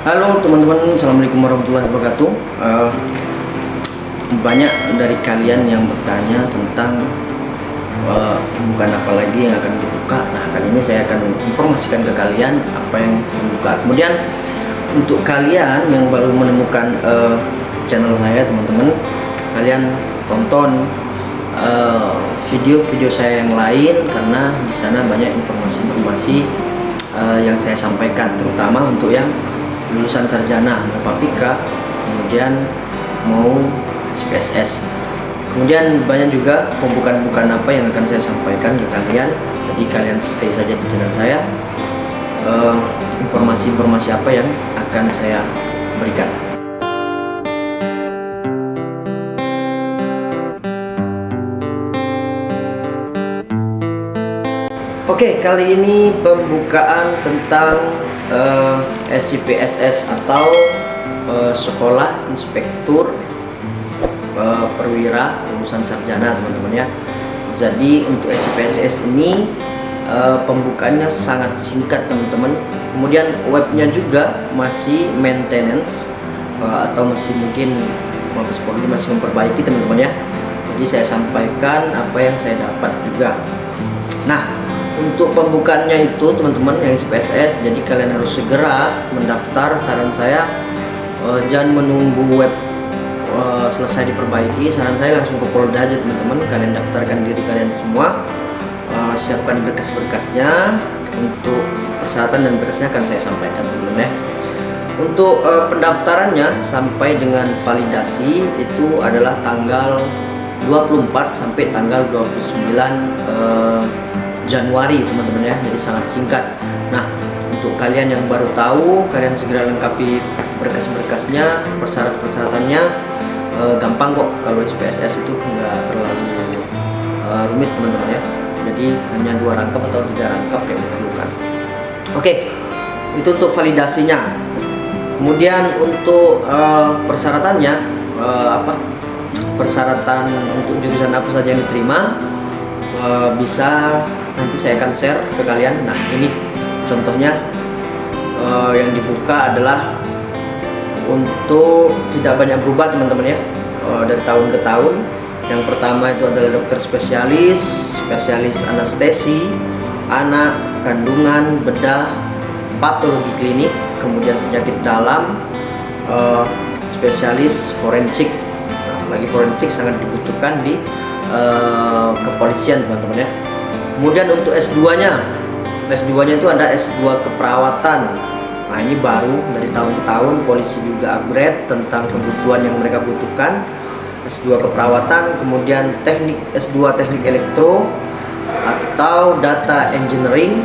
Halo teman-teman, assalamualaikum warahmatullahi wabarakatuh. Banyak dari kalian yang bertanya tentang pembukaan apa lagi yang akan dibuka. Nah, kali ini saya akan informasikan ke kalian apa yang saya buka. Kemudian untuk kalian yang baru menemukan channel saya, teman-teman, kalian tonton video-video saya yang lain karena di sana banyak informasi-informasi yang saya sampaikan, terutama untuk yang lulusan sarjana Mapapika, kemudian mau SPSS. Kemudian banyak juga pembukaan-pembukaan apa yang akan saya sampaikan ke kalian. Jadi kalian stay saja di channel saya. Informasi-informasi apa yang akan saya berikan. Oke, kali ini pembukaan tentang SIPSS atau Sekolah Inspektur Perwira Lulusan Sarjana, teman-teman ya. Jadi untuk SIPSS ini pembukaannya sangat singkat, teman-teman. Kemudian webnya juga masih maintenance atau masih mungkin Mabes Polri masih memperbaiki, teman-teman ya. Jadi saya sampaikan apa yang saya dapat juga. Nah, untuk pembukaannya itu, teman-teman yang SPSS, jadi kalian harus segera mendaftar. Saran saya jangan menunggu web selesai diperbaiki. Saran saya langsung ke Polda aja, teman-teman. Kalian daftarkan diri kalian semua, siapkan berkas-berkasnya. Untuk persyaratan dan berkasnya akan saya sampaikan, teman-teman ya. Untuk pendaftarannya sampai dengan validasi itu adalah tanggal 24 sampai tanggal 29 Januari, teman-teman ya. Jadi sangat singkat. Nah, untuk kalian yang baru tahu, kalian segera lengkapi berkas-berkasnya, persyaratan-persyaratannya. Gampang kok, kalau SPSS itu nggak terlalu rumit, teman-teman ya. Jadi hanya 2 rangkap atau 3 rangkap yang diperlukan. Oke, itu untuk validasinya. Kemudian untuk persyaratannya, persyaratan untuk jurusan apa saja yang diterima, bisa nanti saya akan share ke kalian. Nah, ini contohnya yang dibuka adalah untuk tidak banyak berubah, teman-teman ya, dari tahun ke tahun. Yang pertama itu adalah dokter spesialis anestesi, anak, kandungan, bedah, patologi klinik, kemudian penyakit dalam, spesialis forensik. Nah, lagi forensik sangat dibutuhkan di kepolisian, teman-teman ya. Kemudian untuk S2-nya itu ada S2 keperawatan. Nah, ini baru dari tahun ke tahun polisi juga upgrade tentang kebutuhan yang mereka butuhkan. S2 keperawatan, kemudian S2 teknik elektro atau data engineering,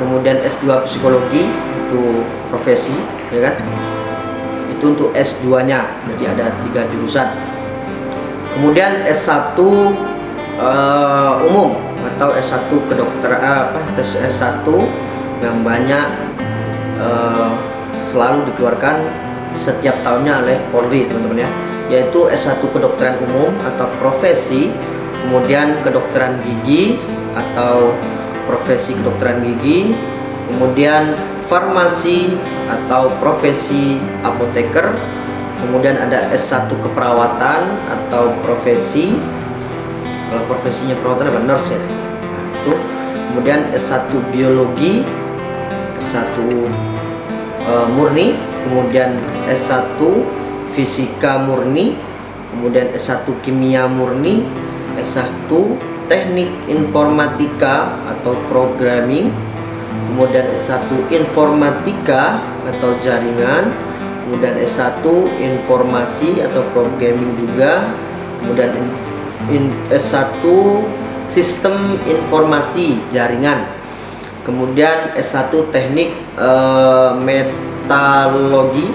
kemudian S2 psikologi, itu profesi ya kan. Itu untuk S2-nya. Jadi ada 3 jurusan. Kemudian S1 umum atau S1 kedokteran, S1 yang banyak selalu dikeluarkan setiap tahunnya oleh Polri, teman-teman ya, yaitu S1 kedokteran umum atau profesi, kemudian kedokteran gigi atau profesi kedokteran gigi, kemudian farmasi atau profesi apoteker, kemudian ada S1 keperawatan atau profesi, kalau profesinya perawatan apa, nurse ya. Itu. Kemudian S1 biologi, S1 murni, kemudian S1 fisika murni, kemudian S1 kimia murni, S1 teknik informatika atau programming, kemudian S1 informatika atau jaringan, kemudian S1 informasi atau programming juga, kemudian S1 sistem informasi jaringan, kemudian S1 teknik metalurgi,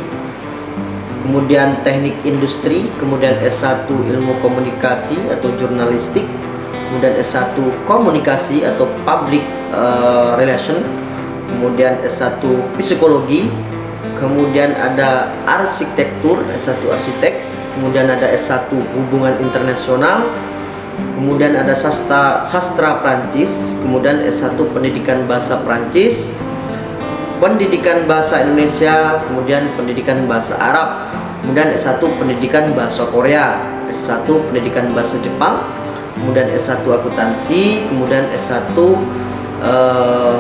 kemudian teknik industri, kemudian S1 ilmu komunikasi atau jurnalistik, kemudian S1 komunikasi atau public relation, kemudian S1 psikologi, kemudian ada arsitektur, S1 arsitek, kemudian ada S1 hubungan internasional, kemudian ada sastra Prancis, kemudian S1 pendidikan bahasa Prancis, pendidikan bahasa Indonesia, kemudian pendidikan bahasa Arab, kemudian S1 pendidikan bahasa Korea, S1 pendidikan bahasa Jepang, kemudian S1 akuntansi, kemudian S1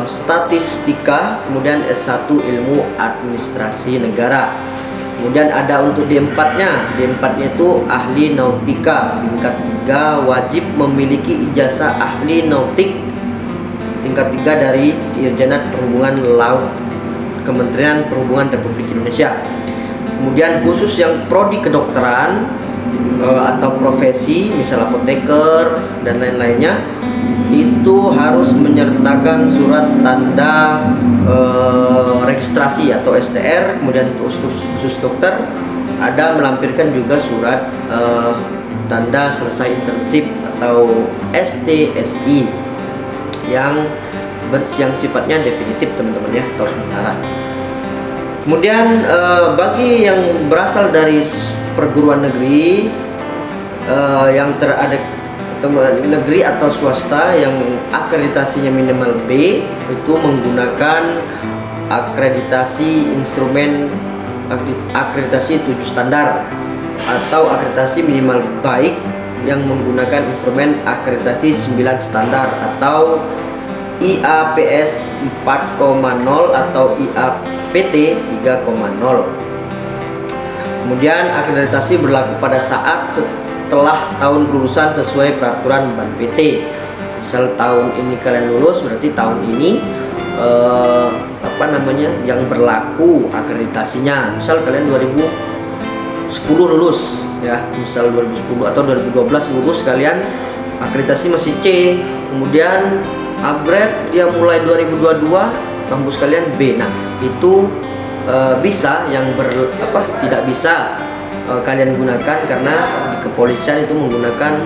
statistika, kemudian S1 ilmu administrasi negara. Kemudian ada untuk D4-nya. D4-nya itu ahli nautika tingkat 3, wajib memiliki ijazah ahli nautik tingkat 3 dari Dirjenat Perhubungan Laut Kementerian Perhubungan Republik Indonesia. Kemudian khusus yang prodi kedokteran atau profesi misal apoteker dan lain-lainnya, itu harus menyertakan surat tanda registrasi atau STR. Kemudian khusus dokter ada melampirkan juga surat tanda selesai internship atau STSI yang sifatnya definitif teman-teman ya, atau sementara. Kemudian bagi yang berasal dari perguruan negeri yang terada negeri atau swasta yang akreditasinya minimal B, itu menggunakan akreditasi instrumen akreditasi 7 standar atau akreditasi minimal baik yang menggunakan instrumen akreditasi 9 standar atau IAPS 4,0 atau IAPT 3,0. Kemudian akreditasi berlaku pada saat setelah tahun lulusan sesuai peraturan Ban PT. Misal tahun ini kalian lulus, berarti tahun ini yang berlaku akreditasinya. Misal kalian 2010 lulus ya, misal 2010 atau 2012 lulus, kalian akreditasi masih C, kemudian upgrade dia mulai 2022 kampus kalian B. Nah, itu bisa, yang tidak bisa kalian gunakan karena di kepolisian itu menggunakan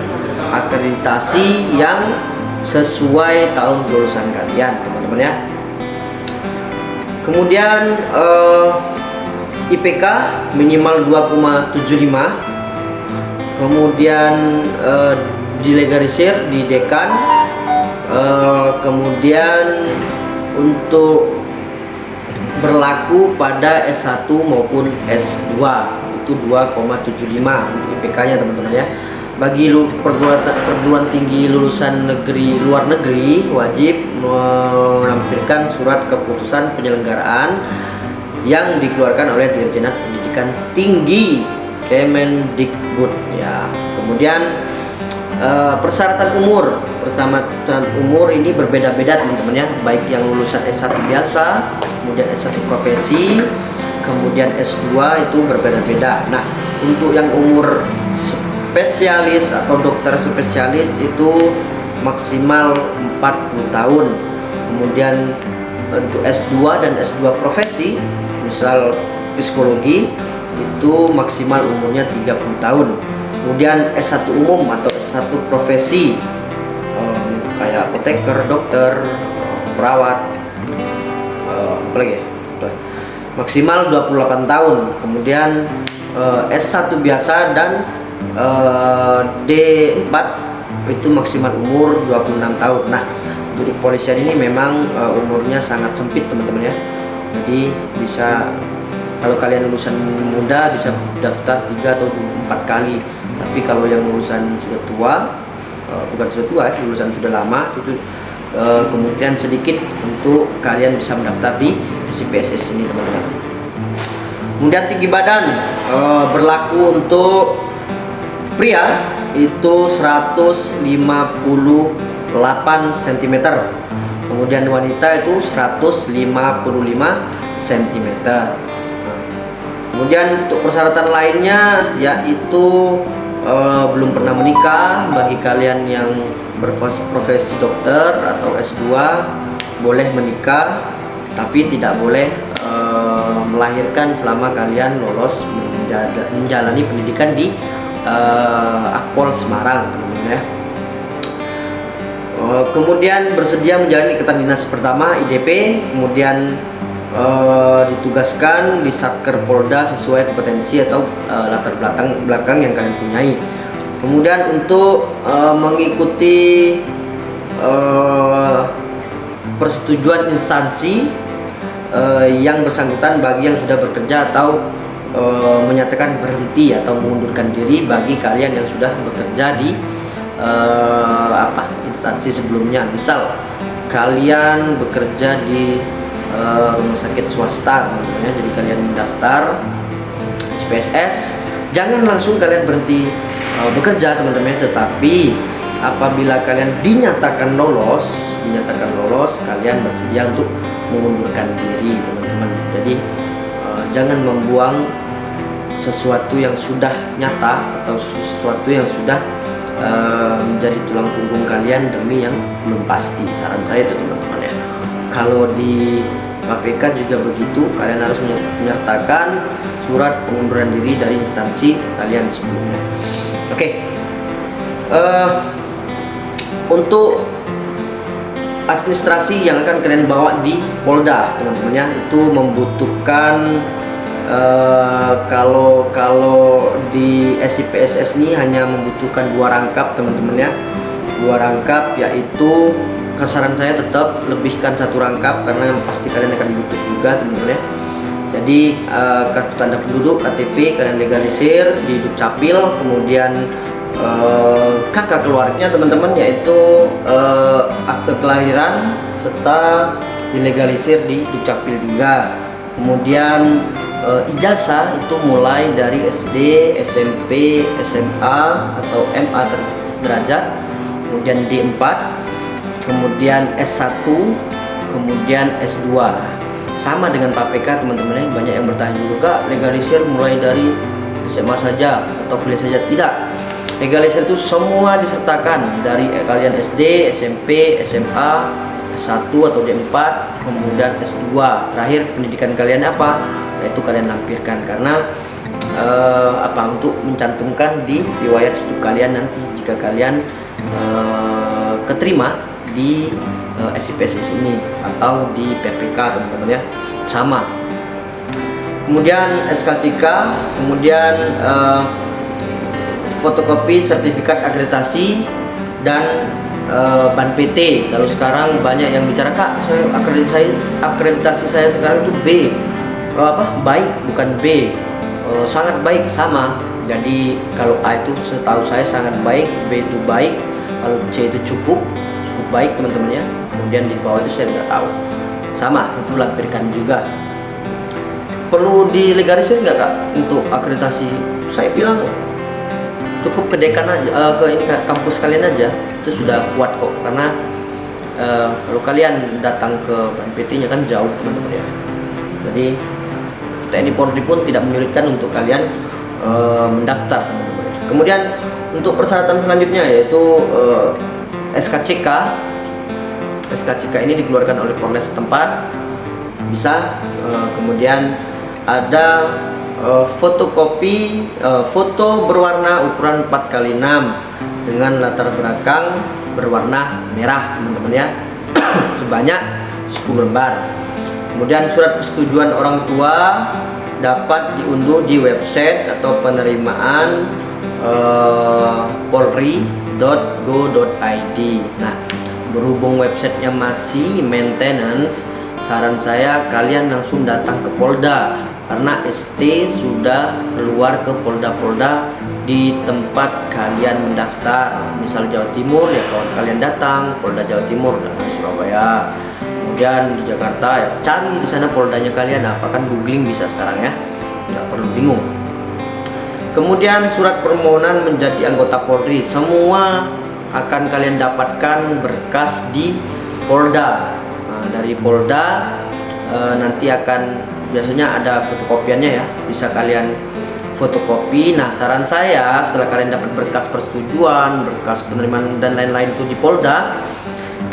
akreditasi yang sesuai tahun lulusan kalian, teman-teman ya. Kemudian IPK minimal 2,75, kemudian dilegalisir di dekan, kemudian untuk berlaku pada S1 maupun S2 itu 2,75 untuk IPK-nya teman-teman ya. Bagi perguruan tinggi lulusan luar negeri wajib melampirkan surat keputusan penyelenggaraan yang dikeluarkan oleh Dirjenat Pendidikan Tinggi Kemendikbud ya. Kemudian persyaratan umur ini berbeda-beda teman-teman ya, baik yang lulusan S1 biasa, kemudian S1 profesi, kemudian S2 itu berbeda-beda. Nah, untuk yang umur spesialis atau dokter spesialis itu maksimal 40 tahun. Kemudian untuk S2 dan S2 profesi, misal psikologi, itu maksimal umurnya 30 tahun. Kemudian S1 umum atau S1 profesi kayak apoteker, dokter, perawat, apalagi ya, maksimal 28 tahun. Kemudian S1 biasa dan D4 itu maksimal umur 26 tahun. Nah, untuk di kepolisian ini memang umurnya sangat sempit teman-teman ya. Jadi bisa, kalau kalian lulusan muda bisa daftar 3 atau 4 kali. Tapi kalau yang lulusan sudah tua, bukan sudah tua ya, lulusan sudah lama, itu kemungkinan sedikit untuk kalian bisa mendaftar di SIPSS ini teman-teman. Kemudian tinggi badan berlaku untuk pria itu 158 cm, kemudian wanita itu 155 cm. Kemudian untuk persyaratan lainnya yaitu belum pernah menikah. Bagi kalian yang berprofesi dokter atau S2 boleh menikah, tapi tidak boleh melahirkan selama kalian lolos menjalani pendidikan di Akpol Semarang, teman-teman ya. Kemudian bersedia menjalani ikatan dinas pertama IDP, kemudian ditugaskan di Satker Polda sesuai kompetensi atau latar belakang yang kalian punyai. Kemudian untuk mengikuti persetujuan instansi yang bersangkutan bagi yang sudah bekerja atau menyatakan berhenti atau mengundurkan diri bagi kalian yang sudah bekerja di instansi sebelumnya. Misal kalian bekerja di rumah sakit swasta, jadi kalian mendaftar SPSS, jangan langsung kalian berhenti bekerja teman-teman, tetapi apabila kalian dinyatakan lolos, kalian bersedia untuk mengundurkan diri teman-teman. Jadi jangan membuang sesuatu yang sudah nyata atau sesuatu yang sudah menjadi tulang punggung kalian demi yang belum pasti. Saran saya itu teman-teman ya. Kalau di KPK juga begitu, kalian harus menyertakan surat pengunduran diri dari instansi kalian sebelumnya. Oke. Untuk administrasi yang akan kalian bawa di Polda teman-teman ya, itu membutuhkan kalau di SIPSS ini hanya membutuhkan 2 rangkap teman-teman ya, 2 rangkap, yaitu saran saya tetap lebihkan 1 rangkap karena pasti kalian akan butuh juga teman-teman ya. Jadi kartu tanda penduduk KTP kalian legalisir di Dukcapil, kemudian kakak keluarnya teman-teman, yaitu akte kelahiran serta dilegalisir di Dukcapil juga. Kemudian ijazah itu mulai dari SD, SMP, SMA atau MA sederajat, kemudian D4, kemudian S1, kemudian S2. Sama dengan KPK teman-teman, banyak yang bertanya juga, legalisir mulai dari SMA saja atau kuliah saja? Tidak. Legalisir itu semua disertakan dari kalian SD, SMP, SMA, S1 atau D4, kemudian S2. Terakhir pendidikan kalian apa? Yaitu kalian lampirkan, karena untuk mencantumkan di riwayat hidup kalian nanti jika kalian keterima di SIPSS ini atau di PPK teman-teman ya, sama. Kemudian SKCK, kemudian fotokopi sertifikat akreditasi dan ban PT. Kalau sekarang banyak yang bicara, Kak, akreditasi saya sekarang itu B. Baik, bukan B. Sangat baik, sama. Jadi kalau A itu setahu saya sangat baik, B itu baik, kalau C itu cukup baik teman-teman ya. Kemudian di bawah itu saya nggak tahu. Sama, itu lampirkan juga. Perlu dilegalisir nggak, Kak, untuk akreditasi? Saya bilang cukup ke dekan aja, ke kampus kalian aja, itu sudah kuat kok. Karena kalau kalian datang ke BNPT-nya kan jauh teman-teman ya. Jadi TNI Polri pun tidak menyulitkan untuk kalian mendaftar teman-teman. Kemudian untuk persyaratan selanjutnya yaitu SKCK. SKCK ini dikeluarkan oleh Polres setempat, bisa. Kemudian ada fotokopi foto berwarna ukuran 4x6 dengan latar belakang berwarna merah teman-teman ya, sebanyak 10 lembar. Kemudian surat persetujuan orang tua dapat diunduh di website atau penerimaan polri.go.id. Nah, berhubung websitenya masih maintenance, saran saya kalian langsung datang ke Polda, karena ST sudah keluar ke Polda-Polda di tempat kalian mendaftar. Misal Jawa Timur ya, kawan kalian datang Polda Jawa Timur dan di Surabaya. Kemudian di Jakarta ya cari di sana Poldanya kalian apa, kan googling bisa sekarang ya, nggak perlu bingung. Kemudian surat permohonan menjadi anggota Polri, semua akan kalian dapatkan berkas di Polda. Nah, dari Polda nanti akan biasanya ada fotokopiannya ya, bisa kalian fotokopi. Nah, saran saya setelah kalian dapat berkas persetujuan, berkas penerimaan dan lain-lain itu di Polda,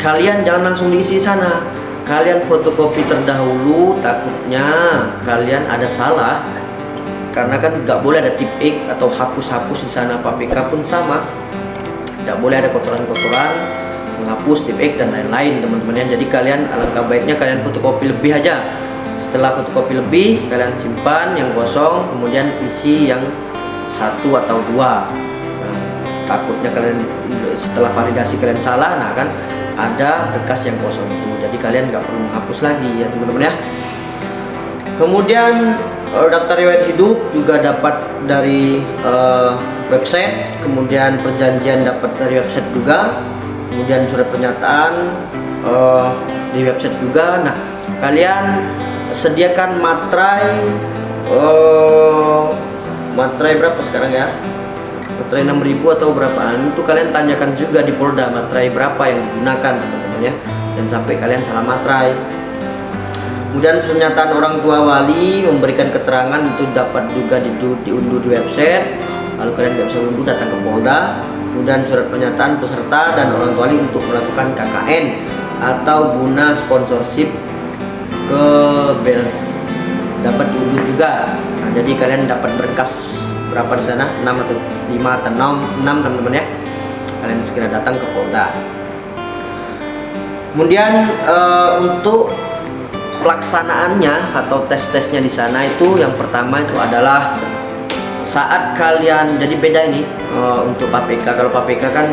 kalian jangan langsung diisi sana, kalian fotokopi terdahulu, takutnya kalian ada salah, karena kan nggak boleh ada tip X atau hapus-hapus di sana. PPK pun sama, tidak boleh ada kotoran-kotoran, menghapus tip X dan lain-lain teman-teman ya. Jadi kalian alangkah baiknya kalian fotokopi lebih aja. Setelah fotokopi lebih, kalian simpan yang kosong, kemudian isi yang 1 atau 2. Nah, takutnya kalian setelah validasi kalian salah, nah kan ada berkas yang kosong itu. Jadi kalian nggak perlu menghapus lagi ya teman-teman ya. Kemudian daftar riwayat hidup juga dapat dari website, kemudian perjanjian dapat dari website juga, kemudian surat pernyataan di website juga. Nah, kalian sediakan materai berapa sekarang ya? Materai 6.000 atau berapaan? Itu kalian tanyakan juga di Polda materai berapa yang digunakan, teman-teman ya. Dan sampai kalian salah materai. Kemudian pernyataan orang tua wali memberikan keterangan itu dapat juga diunduh di website. Lalu kalian nggak bisa unduh, datang ke Polda. Kemudian surat pernyataan peserta dan orang tua wali untuk melakukan KKN atau guna sponsorship ke balance dapat diunduh juga. Nah, jadi kalian dapat berkas berapa di sana? 6 atau 5 atau 6 teman-teman ya. Kalian segera datang ke Polda. Kemudian untuk pelaksanaannya atau tes-tesnya di sana itu yang pertama itu adalah saat kalian, jadi beda ini untuk PAPK. Kalau PAPK kan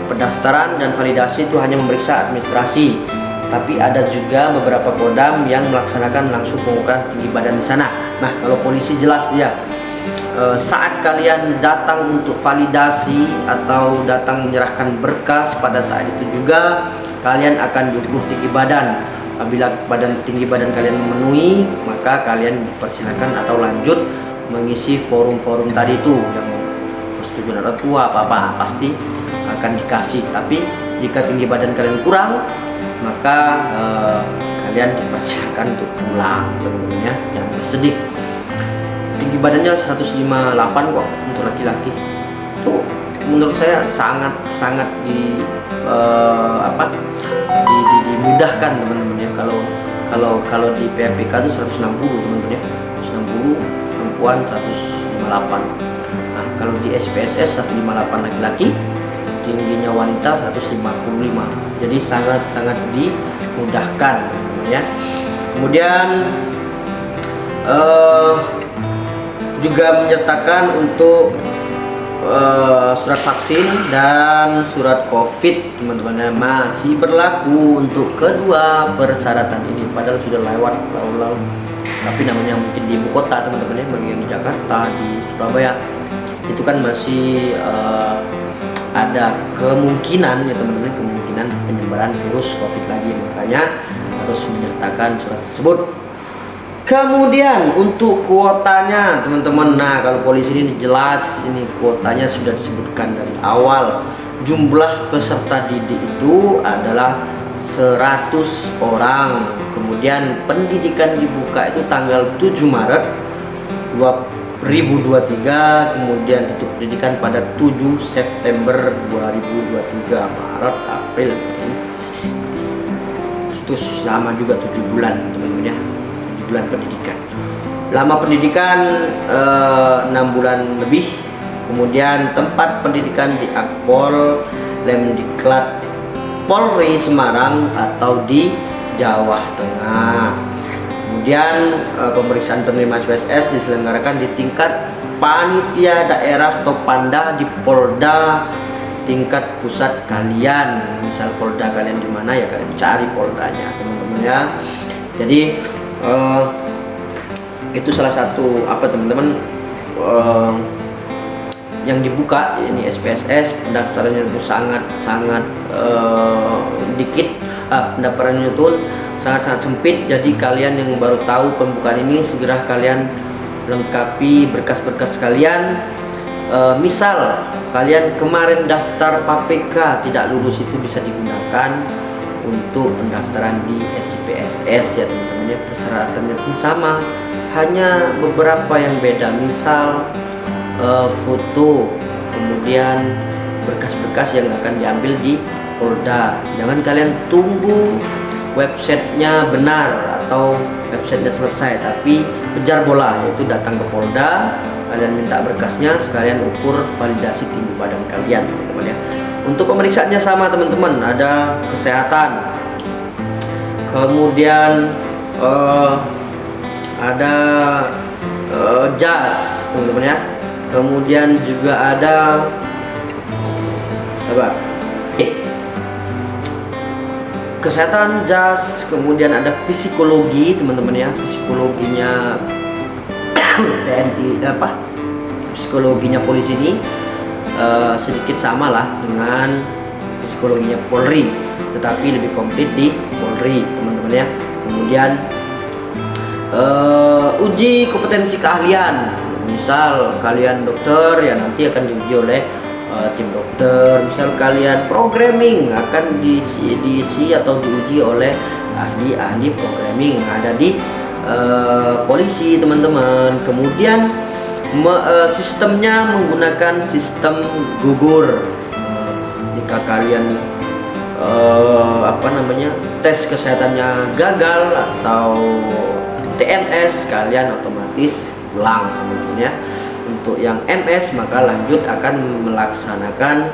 pendaftaran dan validasi itu hanya memeriksa administrasi, tapi ada juga beberapa kodam yang melaksanakan langsung pengukuran tinggi badan di sana. Nah, kalau polisi jelas dia saat kalian datang untuk validasi atau datang menyerahkan berkas, pada saat itu juga kalian akan diukur tinggi badan. Apabila tinggi badan kalian memenuhi, maka kalian dipersilakan atau lanjut mengisi forum-forum tadi itu yang persetujuan orang tua apa-apa pasti akan dikasih. Tapi jika tinggi badan kalian kurang, maka kalian dipersilakan untuk pulang, teman-teman ya. Jangan bersedih. Tinggi badannya 158 kok untuk laki-laki. Itu menurut saya sangat dimudahkan, teman-teman ya. Kalau di PMPK itu 160, teman-teman ya. 160 perempuan, 158. Nah, kalau di SPSS 158 laki-laki, tingginya wanita 155. Jadi sangat dimudahkan, teman-teman ya. Kemudian juga menyertakan untuk surat vaksin dan surat COVID, teman-teman, masih berlaku untuk kedua persyaratan ini. Padahal sudah lewat lalu, tapi namanya mungkin di ibu kota, teman-teman ya. Bagi yang di Jakarta, di Surabaya itu kan masih ada kemungkinan ya, teman-teman, kemungkinan penyebaran virus COVID lagi, makanya harus menyertakan surat tersebut. Kemudian untuk kuotanya, teman-teman, nah kalau polisi ini jelas, ini kuotanya sudah disebutkan dari awal. Jumlah peserta didik itu adalah 100 orang. Kemudian pendidikan dibuka itu tanggal 7 Maret 2023, kemudian tutup pendidikan pada 7 September 2023. Maret, April, Mei, Agustus, lama juga 7 bulan, teman-teman ya. Bulan pendidikan, lama pendidikan 6 bulan lebih. Kemudian tempat pendidikan di Akpol Lemdiklat Polri Semarang atau di Jawa Tengah. Kemudian pemeriksaan penerima SPSS diselenggarakan di tingkat panitia daerah atau Panda di Polda tingkat pusat kalian. Misal Polda kalian di mana ya, kalian cari Poldanya, teman-teman ya. Jadi itu salah satu teman-teman yang dibuka ini SPSS. Pendaftarannya itu sangat dikit, pendaftarannya itu sangat sempit. Jadi kalian yang baru tahu pembukaan ini, segera kalian lengkapi berkas-berkas kalian. Misal kalian kemarin daftar PAPK tidak lulus, itu bisa digunakan untuk pendaftaran di SIPSS ya, teman-teman ya. Persyaratannya pun sama, hanya beberapa yang beda. Misal foto, kemudian berkas-berkas yang akan diambil di Polda. Jangan kalian tunggu websitenya benar atau websitenya selesai, tapi kejar bola, yaitu datang ke Polda, kalian minta berkasnya, sekalian ukur validasi tinggi badan kalian, teman-teman ya. Untuk pemeriksaannya sama, teman-teman, ada kesehatan, kemudian ada jas, teman-teman ya. Kemudian juga ada kesehatan jas, kemudian ada psikologi teman-teman ya, psikologinya TNI psikologinya polisi ini sedikit sama lah dengan psikologinya Polri, tetapi lebih komplit di Polri teman-teman ya. Kemudian uji kompetensi keahlian, misal kalian dokter ya nanti akan diuji oleh tim dokter, misal kalian programming akan diisi atau diuji oleh ahli programming yang ada di polisi teman-teman. Kemudian sistemnya menggunakan sistem gugur. Jika kalian tes kesehatannya gagal atau TMS, kalian otomatis pulang teman-teman ya. Untuk yang MS maka lanjut akan melaksanakan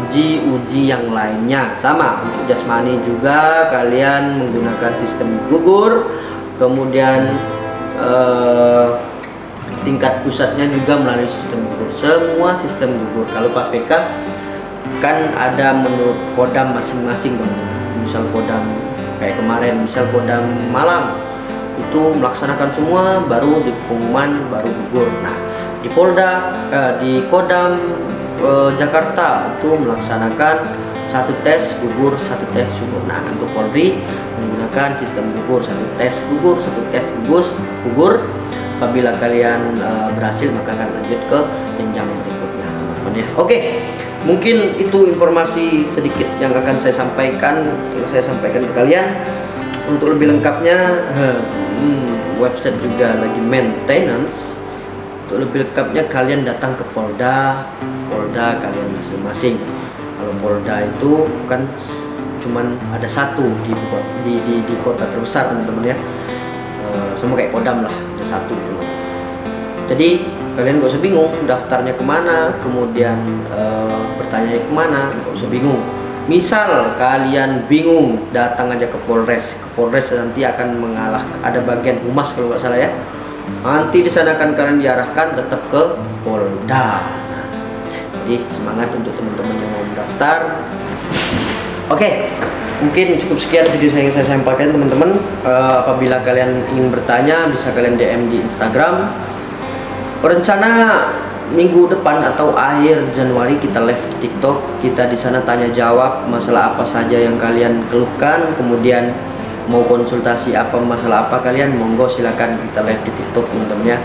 uji yang lainnya. Sama untuk jasmani juga kalian menggunakan sistem gugur. Kemudian tingkat pusatnya juga melalui sistem gugur. Semua sistem gugur. Kalau Pak PK kan ada menurut kodam masing-masing teman-teman. Misal kodam kayak kemarin, misal kodam Malang itu melaksanakan semua, baru di pengumuman baru gugur. Nah di Polda di kodam Jakarta itu melaksanakan satu tes gugur, satu tes gugur. Nah untuk Polri menggunakan sistem gugur, satu tes gugur, satu tes gugur. Apabila kalian berhasil maka akan lanjut ke jenjang berikutnya teman-teman ya. Oke, mungkin itu informasi sedikit yang akan saya sampaikan ke kalian. Untuk lebih lengkapnya website juga lagi maintenance. Untuk lebih lengkapnya kalian datang ke Polda kalian masing-masing. Kalau Polda itu kan cuman ada satu di kota terbesar teman-teman ya, sama kayak Kodam lah, ada satu cuma. Jadi kalian gak usah bingung daftarnya kemana, kemudian bertanya kemana, gak usah bingung. Misal kalian bingung, datang aja ke Polres. Nanti akan mengalah, ada bagian humas kalau nggak salah ya. Nanti di sana akan kalian diarahkan tetap ke Polda. Jadi semangat untuk teman-teman yang mau mendaftar. Oke, mungkin cukup sekian video yang saya sampaikan teman-teman. Apabila kalian ingin bertanya bisa kalian DM di Instagram. Rencana minggu depan atau akhir Januari kita live di TikTok. Kita di sana tanya jawab masalah apa saja yang kalian keluhkan. Kemudian mau konsultasi apa, masalah apa kalian, monggo silakan kita live di TikTok teman-teman ya.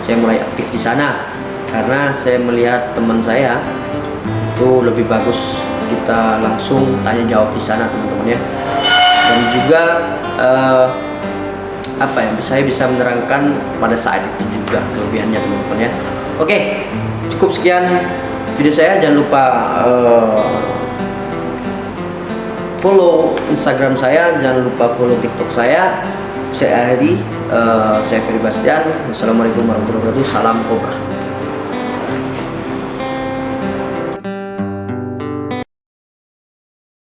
Saya mulai aktif di sana karena saya melihat teman saya itu lebih bagus kita langsung tanya jawab di sana teman-teman ya. Dan juga saya bisa menerangkan pada saat itu juga kelebihannya teman-teman ya. Oke, cukup sekian video saya. Jangan lupa follow Instagram saya, jangan lupa follow TikTok saya. Saya akhiri, saya Ferry Bastian. Wassalamualaikum warahmatullahi wabarakatuh. Salam Kobra.